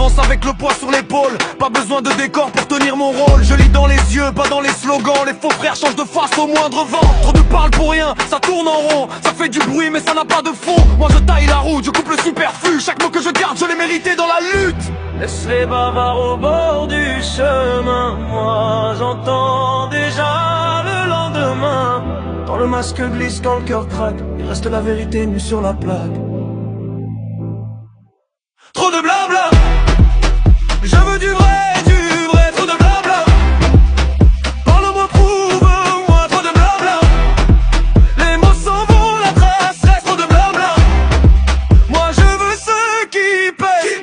J'avance avec le poids sur l'épaule, pas besoin de décor pour tenir mon rôle. Je lis dans les yeux, pas dans les slogans. Les faux frères changent de face au moindre vent. Trop de parle pour rien, ça tourne en rond. Ça fait du bruit mais ça n'a pas de fond. Moi je taille la route, je coupe le superflu. Chaque mot que je garde, je l'ai mérité dans la lutte. Laisse les bavards au bord du chemin. Moi j'entends déjà le lendemain. Quand le masque glisse, quand le cœur craque, il reste la vérité nue sur la plaque. Trop de blabla, je veux du vrai, trop de blabla. Parle-moi, prouve-moi, trop de blabla. Les mots s'en vont, la trace reste, trop de blabla. Moi je veux ceux qui paient.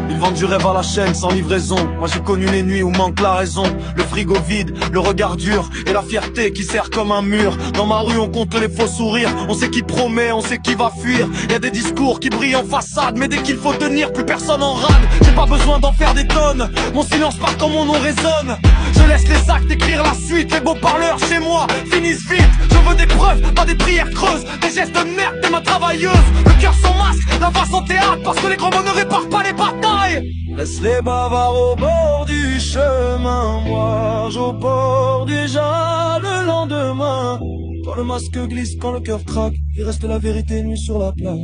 Ils vendent du rêve à la chaîne sans livraison. Moi j'ai connu les nuits où manque la raison. Le frigo vide, le regard dur et la fierté qui sert comme un mur. Dans ma rue on compte les faux sourires. On sait qui promet, on sait qui va fuir. Y a des discours qui brillent en façade, mais dès qu'il faut tenir, plus personne en rade. J'ai pas besoin d'en faire des tonnes. Mon silence part quand mon nom résonne. Je laisse les actes écrire la suite. Les beaux parleurs chez moi finissent vite. Je veux des preuves, pas des prières creuses. Des gestes de merde, des mains travailleuses. Le cœur sans masque, la voix sans théâtre. Parce que les grands mots ne réparent pas les batailles. Laisse les bavards au bord du chemin. Moi j'opère déjà le lendemain. Quand le masque glisse, quand le cœur craque, il reste la vérité nue sur la plaque.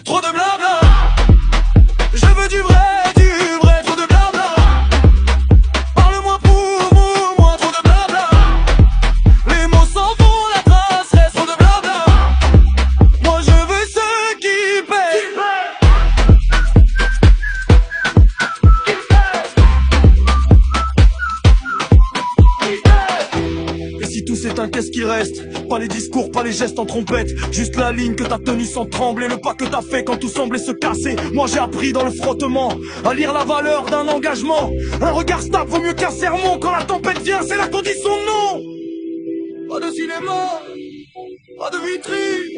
Trop de blabla, je veux du vrai, trop de blabla. Parle-moi pour moi, trop de blabla. Les mots s'en vont, la trace reste, trop de blabla. Moi je veux ceux qui paient. Et si tout s'éteint, qu'est-ce qui reste? Pas les discours, pas les gestes en trompette. Juste la ligne que t'as tenue sans trembler. Le pas que t'as fait quand tout semblait se casser. Moi j'ai appris dans le frottement à lire la valeur d'un engagement. Un regard stable vaut mieux qu'un sermon. Quand la tempête vient, c'est là qu'on dit son nom. Pas de cinéma, pas de vitrine,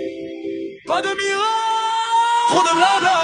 pas de miracle. Trop de blabla.